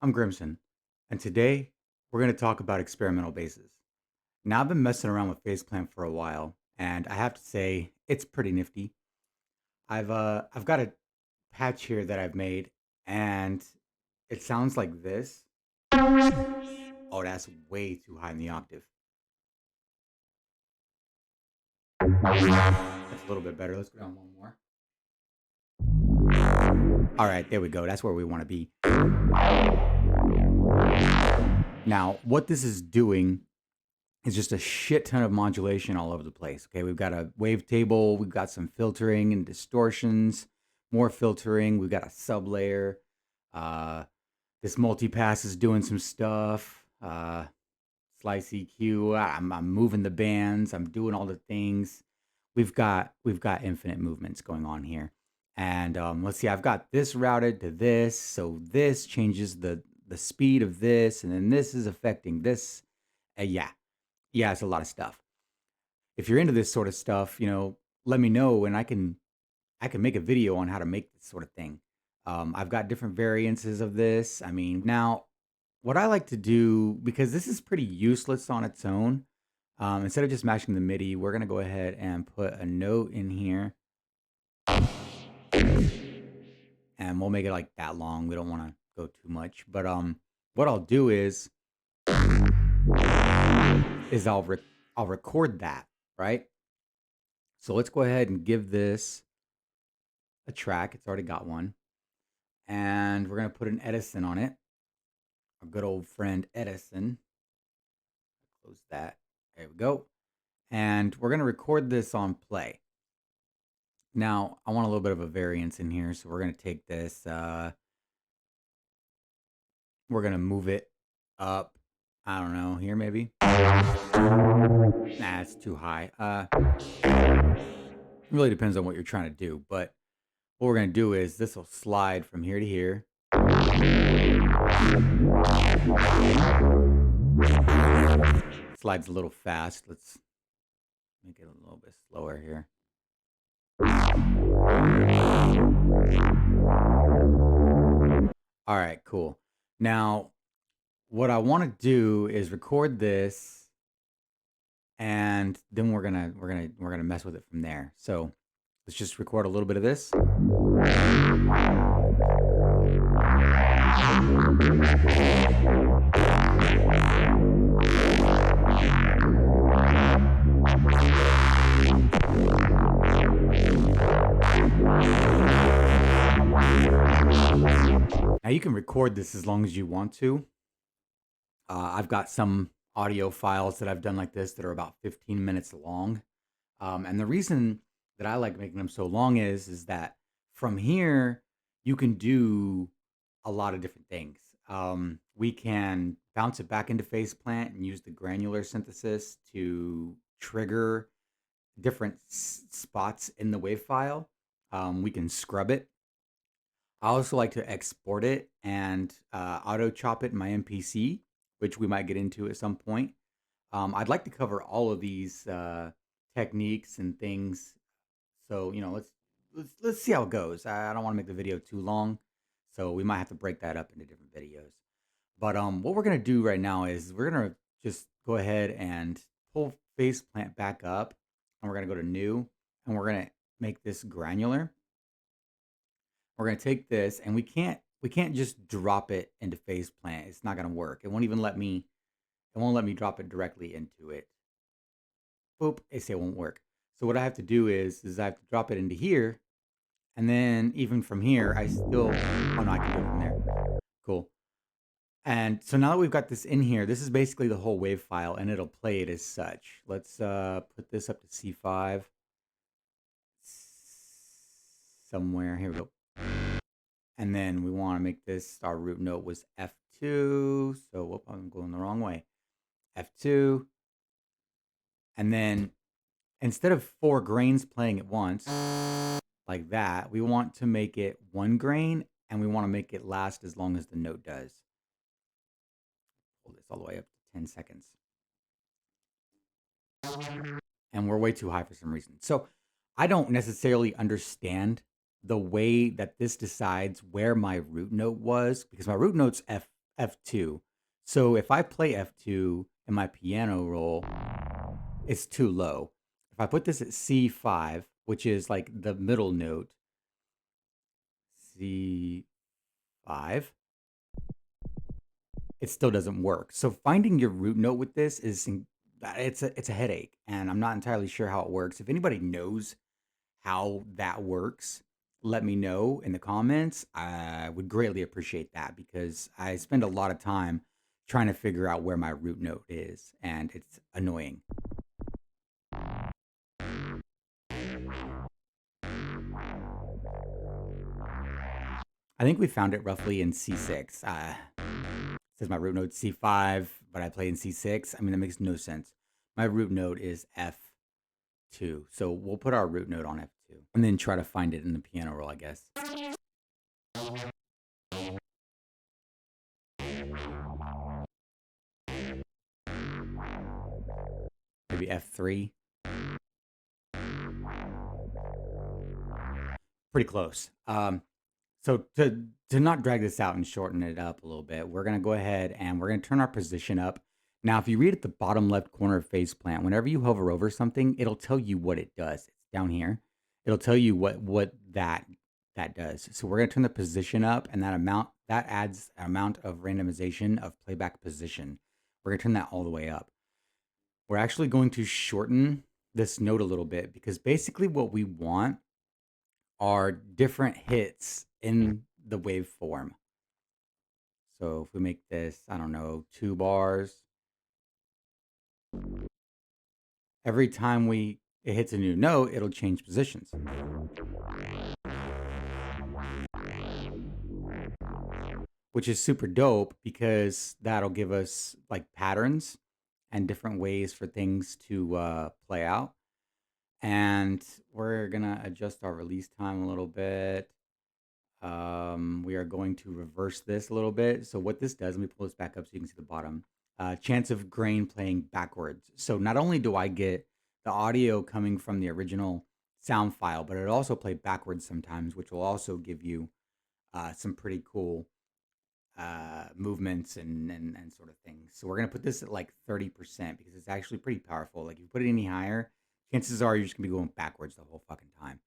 I'm Grimson, and today we're going to talk about experimental basses. Now, I've been messing around with Faceplant for a while, and I have to say it's pretty nifty. I've got a patch here that I've made, and it sounds like this. Oh, that's way too high in the octave. That's a little bit better. Let's go down one more. All right, there we go. That's where we want to be. Now, what this is doing is just a shit ton of modulation all over the place. Okay, we've got a wavetable, we've got some filtering and distortions, more filtering, we've got a sub layer. This multipass is doing some stuff. Slice EQ. I'm moving the bands. I'm doing all the things. We've got infinite movements going on here. And let's see. I've got this routed to this, so this changes the speed of this, and then this is affecting this. Yeah, it's a lot of stuff. If you're into this sort of stuff, let me know, and I can make a video on how to make this sort of thing. I've got different variances of this. I mean, now what I like to do, because this is pretty useless on its own, instead of just mashing the MIDI, we're gonna go ahead and put a note in here, and we'll make it like that long. We don't want to go too much, but what I'll do is I'll record that, right? So let's go ahead and give this a track. It's already got one. And we're going to put an Edison on it. Our good old friend Edison. Close that. There we go. And we're going to record this on play. Now, I want a little bit of a variance in here. So we're going to take this. We're going to move it up. I don't know, here maybe. Nah, it's too high. It really depends on what you're trying to do. But what we're going to do is this will slide from here to here. Slides a little fast. Let's make it a little bit slower here. All right, cool. Now, what I want to do is record this, and then we're gonna mess with it from there. So let's just record a little bit of this. Now you can record this as long as you want to. I've got some audio files that I've done like this that are about 15 minutes long. And the reason that I like making them so long is that from here, you can do a lot of different things. We can bounce it back into Faceplant and use the granular synthesis to trigger different spots in the wave file. We can scrub it. I also like to export it and auto chop it in my MPC, which we might get into at some point. I'd like to cover all of these techniques and things. So let's see how it goes. I don't want to make the video too long, so we might have to break that up into different videos. But what we're gonna do right now is we're gonna just go ahead and pull Faceplant back up, and we're gonna go to New, and we're gonna make this granular. We're gonna take this, and we can't just drop it into Faceplant. It's not gonna work. It won't even let me. It won't let me drop it directly into it. Boop. It won't work. So what I have to do is I have to drop it into here, and then even from here, I still. Oh no, I can do it from there. Cool. And so now that we've got this in here, this is basically the whole wave file, and it'll play it as such. Let's put this up to C5 somewhere. Here we go. And then we want to make this, our root note was F2. So whoop, I'm going the wrong way. F2. And then instead of 4 grains playing at once, like that, we want to make it 1 grain, and we want to make it last as long as the note does. Pull this all the way up to 10 seconds. And we're way too high for some reason. So I don't necessarily understand the way that this decides where my root note was, because my root note's F2. So if I play F2 in my piano roll, it's too low. If I put this at C5, which is like the middle note, C5, it still doesn't work. So finding your root note with this it's a headache, and I'm not entirely sure how it works. If anybody knows how that works, let me know in the comments. I would greatly appreciate that because I spend a lot of time trying to figure out where my root note is, and it's annoying. I think we found it roughly in C6. It says my root note C5, but I play in C6. I mean, that makes no sense. My root note is F2. So we'll put our root note on F2 and then try to find it in the piano roll, I guess. Maybe F3. Pretty close. So to not drag this out and shorten it up a little bit, we're gonna go ahead and we're gonna turn our position up. Now, if you read at the bottom left corner of Faceplant, whenever you hover over something, it'll tell you what it does. It's down here. It'll tell you what that does. So we're gonna turn the position up, and that adds an amount of randomization of playback position. We're gonna turn that all the way up. We're actually going to shorten this note a little bit because basically what we want are different hits in the waveform. So if we make this, I don't know, 2 bars, every time it hits a new note, it'll change positions. Which is super dope because that'll give us like patterns and different ways for things to play out. And we're gonna adjust our release time a little bit. We are going to reverse this a little bit. So what this does, let me pull this back up so you can see the bottom. Chance of grain playing backwards. So not only do I get the audio coming from the original sound file, but it also plays backwards sometimes, which will also give you some pretty cool movements and sort of things. So we're gonna put this at like 30% because it's actually pretty powerful. Like if you put it any higher, chances are you're just gonna be going backwards the whole fucking time.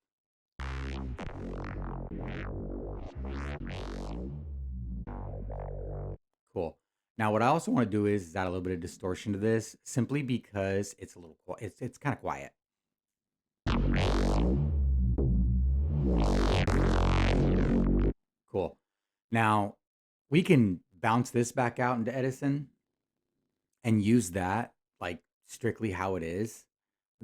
Cool. Now, what I also want to do is add a little bit of distortion to this, simply because it's a little it's kind of quiet. Cool. Now, we can bounce this back out into Edison and use that like strictly how it is.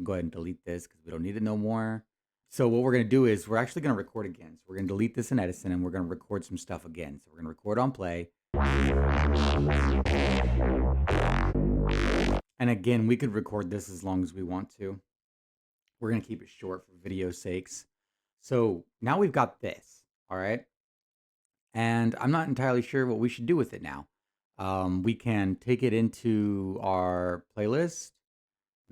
Go ahead and delete this because we don't need it no more. So what we're going to do is we're actually going to record again. So we're going to delete this in Edison and we're going to record some stuff again. So we're going to record on play. And again, we could record this as long as we want to. We're going to keep it short for video sakes. So now we've got this, all right? And I'm not entirely sure what we should do with it now. We can take it into our playlist,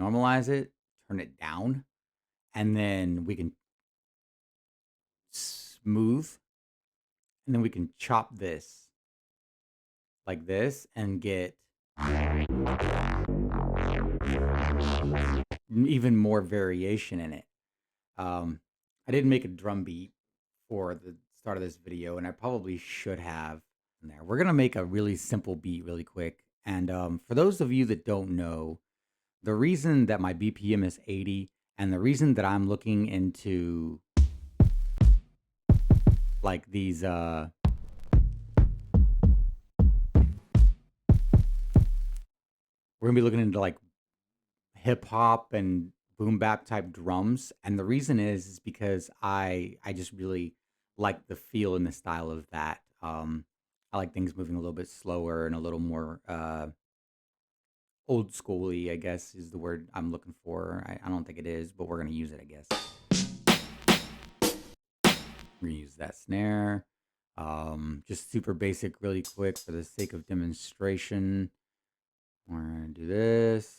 normalize it, turn it down, and then we can smooth, and then we can chop this like this and get even more variation in it. I didn't make a drum beat for the start of this video, and I probably should have in there. We're going to make a really simple beat really quick. And for those of you that don't know, the reason that my BPM is 80 and the reason that I'm looking into like these we're gonna be looking into like hip hop and boom bap type drums, and the reason is because I just really like the feel and the style of that. I like things moving a little bit slower and a little more old schooly, I guess is the word I'm looking for. I don't think it is, but we're gonna use it, I guess. We're gonna use that snare. Just super basic, really quick for the sake of demonstration. We're gonna do this.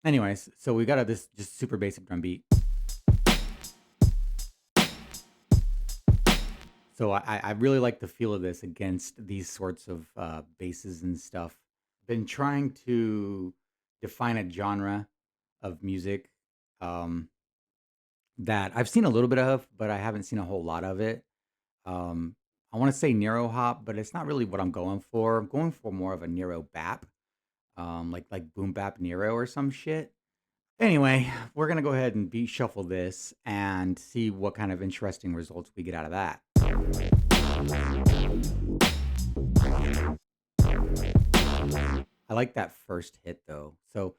Anyways, so we got this just super basic drum beat. So I really like the feel of this against these sorts of basses and stuff. Been trying to define a genre of music um, that I've seen a little bit of, but I haven't seen a whole lot of it. Um, I want to say Nero hop, but it's not really what I'm going for. I'm going for more of a Nero bap, like boom bap Nero or some shit. Anyway, we're gonna go ahead and beat shuffle this and see what kind of interesting results we get out of that. I like that first hit though. So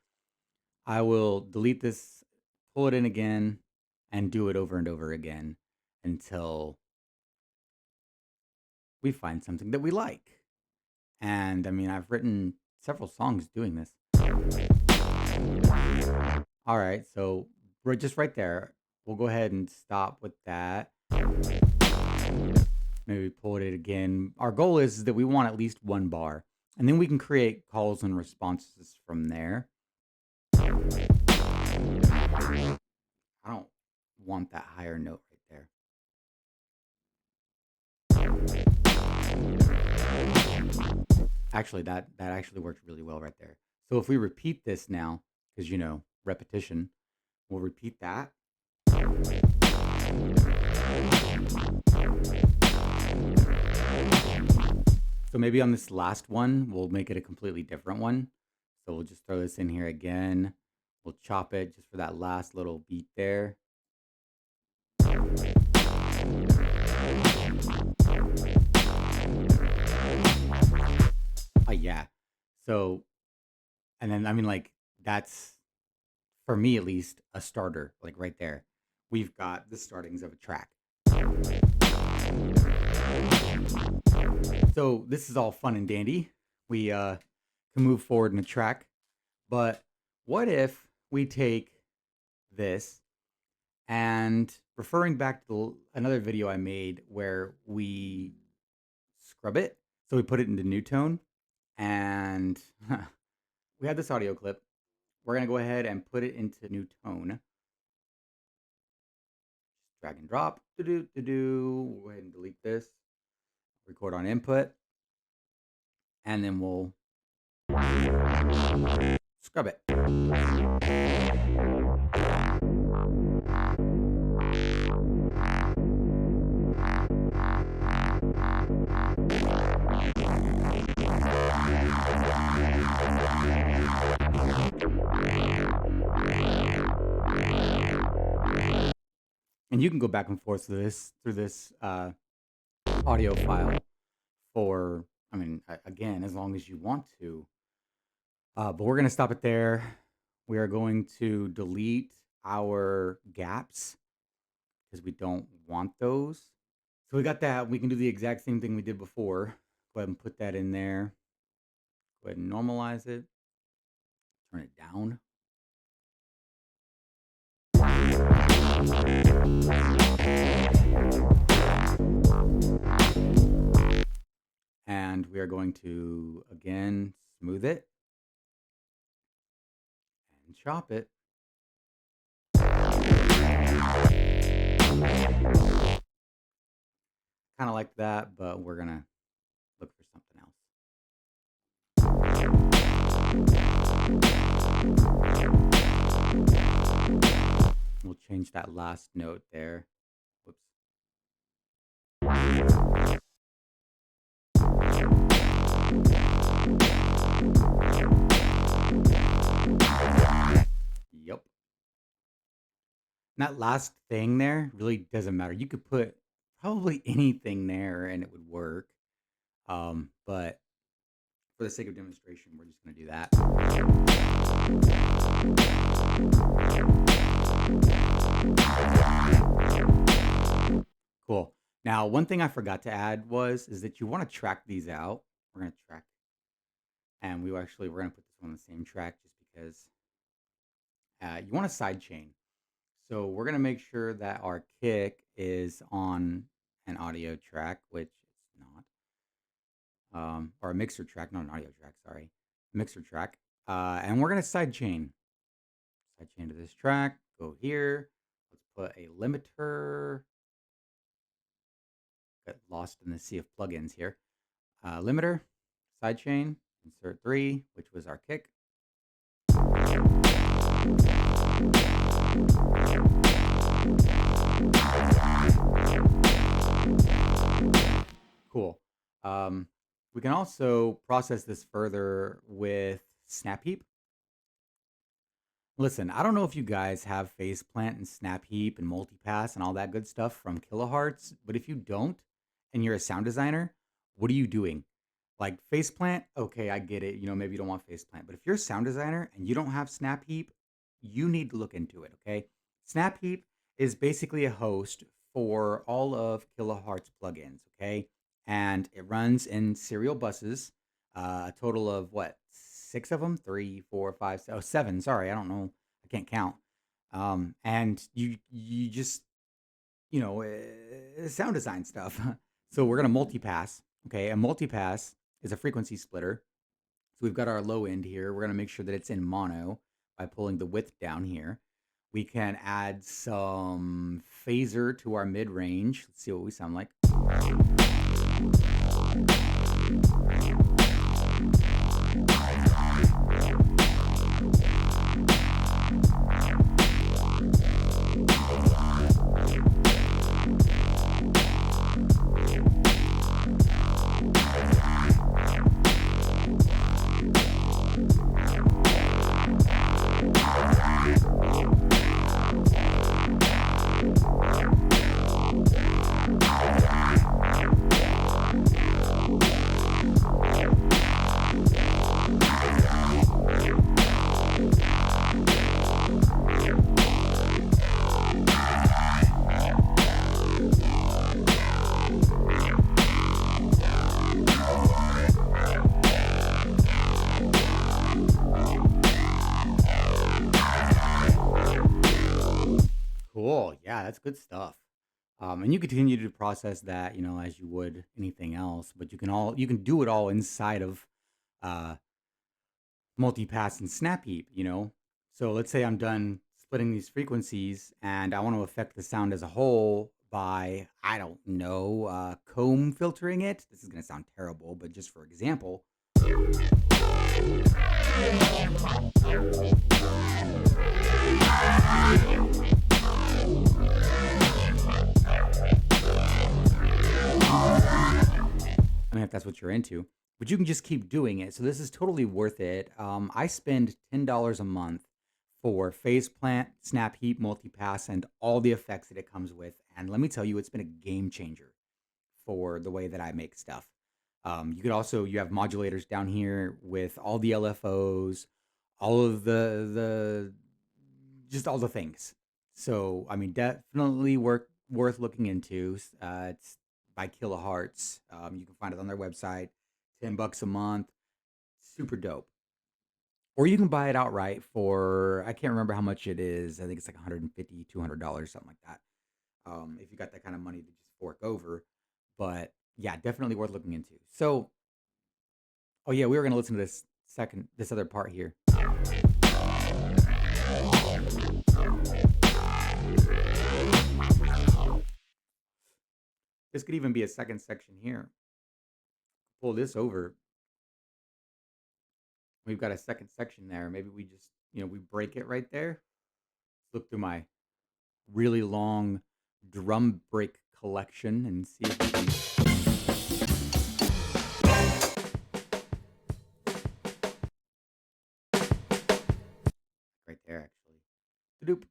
I will delete this, pull it in again, and do it over and over again until we find something that we like. And I mean, I've written several songs doing this. All right, so we're just right there. We'll go ahead and stop with that. Maybe pull it again. Our goal is that we want at least one bar, and then we can create calls and responses from there. I don't want that higher note right there. Actually, that actually worked really well right there. So if we repeat this now, because repetition, we'll repeat that. So maybe on this last one, we'll make it a completely different one. So we'll just throw this in here again. We'll chop it just for that last little beat there. Oh yeah. So, and then I mean, like, that's, for me at least, a starter, like right there. We've got the startings of a track. So this is all fun and dandy. We can move forward in a track, but what if we take this and, referring back to another video I made where we scrub it, so we put it into new tone, and we had this audio clip. We're gonna go ahead and put it into new tone. Drag and drop. We'll go ahead and delete this. Record on input, and then we'll scrub it. And you can go back and forth through this audio file for, I mean, again, as long as you want to. But we're going to stop it there. We are going to delete our gaps because we don't want those. So we got that. We can do the exact same thing we did before. Go ahead and put that in there. Go ahead and normalize it. Turn it down. And we are going to, again, smooth it and chop it. Kind of like that, but we're going to look for something else. We'll change that last note there. Whoops. Yep. And that last thing there really doesn't matter. You could put probably anything there and it would work. But for the sake of demonstration, we're just going to do that. Cool. Now, one thing I forgot to add is that you want to track these out. We're going to track, and we're going to put this on the same track just because you want a side chain. So we're going to make sure that our kick is on an audio track, which it's not. Or a mixer track, not an audio track, sorry. Mixer track. And we're going to sidechain. Sidechain to this track. Go here. Let's put a limiter. Got lost in the sea of plugins here. Limiter, sidechain, insert 3, which was our kick. Cool. We can also process this further with Snap Heap. Listen, I don't know if you guys have Faceplant and Snap Heap and Multipass and all that good stuff from Kilohearts, but if you don't and you're a sound designer, what are you doing? Like Faceplant, okay, I get it. Maybe you don't want Faceplant, but if you're a sound designer and you don't have Snap Heap, you need to look into it, okay? Snap Heap is basically a host for all of Kilohearts plugins, okay? And it runs in serial buses, a total of what, 6 of them? 3, 4, 5, oh, 7. Sorry, I don't know. I can't count. And you just sound design stuff. So we're gonna multipass. Okay, a multipass is a frequency splitter. So we've got our low end here. We're gonna make sure that it's in mono by pulling the width down here. We can add some phaser to our mid range. Let's see what we sound like. Cool. Yeah, that's good stuff. And you continue to process that, as you would anything else, but you can do it all inside of uh, Multipass and Snap Heap. So let's say I'm done splitting these frequencies and I want to affect the sound as a whole by, I don't know, comb filtering it. This is going to sound terrible, but just for example. I mean, if that's what you're into, but you can just keep doing it. So this is totally worth it. I spend $10 a month for Faceplant, Snap Heap, Multipass, and all the effects that it comes with. And let me tell you, it's been a game changer for the way that I make stuff. You have modulators down here with all the LFOs, all of just all the things. So, I mean, definitely worth looking into. It's by Kilohearts. You can find it on their website. $10 a month. Super dope. Or you can buy it outright for, I can't remember how much it is. I think it's like $150, $200, something like that. If you got that kind of money to just fork over. But yeah, definitely worth looking into. So, oh yeah, we were going to listen to this other part here. This could even be a second section here. Pull this over. We've got a second section there. Maybe we just, we break it right there. Look through my really long drum break collection and see if we can. Right there, actually. Doop.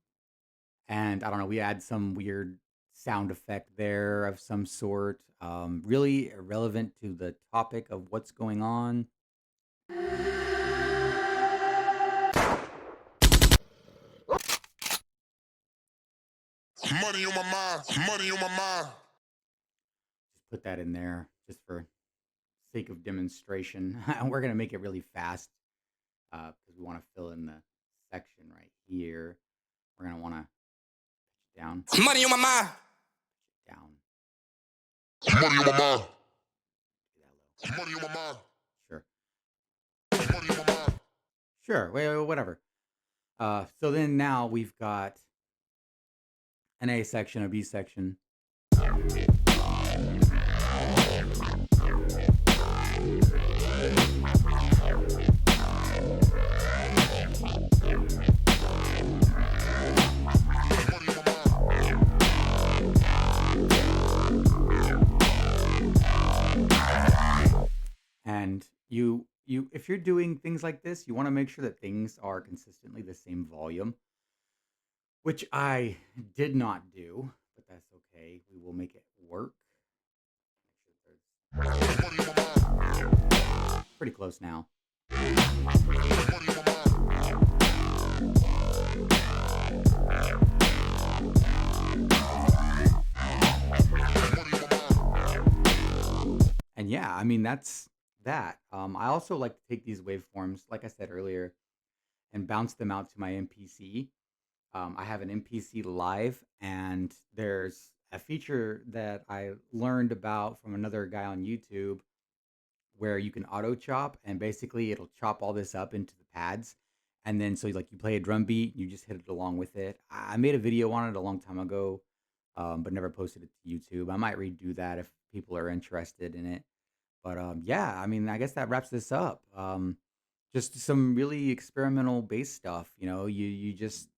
And I don't know, we add some weird sound effect there of some sort. Really irrelevant to the topic of what's going on. Money on my mind, money on my mind. Just put that in there just for sake of demonstration. We're going to make it really fast because we want to fill in the section right here. We're going to want to down. Money on my mind. Down. Money on my mind. Do that low. Money on my mind. Sure. Money on my mind. Sure. Whatever. So then now we've got an A section, a B section. And you if you're doing things like this, you want to make sure that things are consistently the same volume, which I did not do, but that's okay. We will make it work. Money on my mind. Pretty close now. Money on my mind. Money on my mind. And yeah, I mean that's that. I also like to take these waveforms, like I said earlier, and bounce them out to my MPC. I have an MPC live, and there's a feature that I learned about from another guy on YouTube where you can auto chop, and basically it'll chop all this up into the pads. And then so like you play a drum beat, you just hit it along with it. I made a video on it a long time ago, but never posted it to YouTube. I might redo that if people are interested in it. But yeah, I mean, I guess that wraps this up. Just some really experimental bass stuff. You just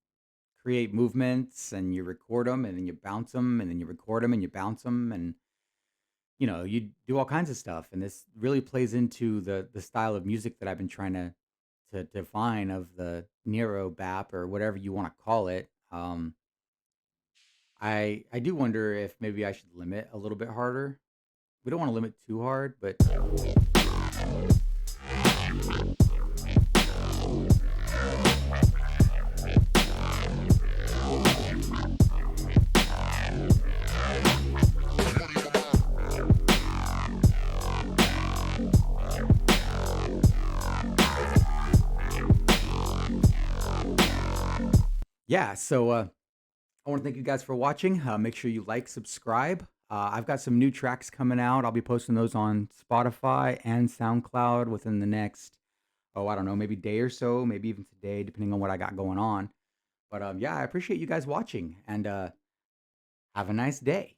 create movements and you record them and then you bounce them and then you record them and you bounce them and you do all kinds of stuff. And this really plays into the style of music that I've been trying to define of the Nero Bap or whatever you want to call it. I do wonder if maybe I should limit a little bit harder. We don't want to limit too hard, but Money on my mind. yeah. So I want to thank you guys for watching. Make sure you like, subscribe. I've got some new tracks coming out. I'll be posting those on Spotify and SoundCloud within the next, oh, I don't know, maybe day or so, maybe even today, depending on what I got going on. But yeah, I appreciate you guys watching and have a nice day.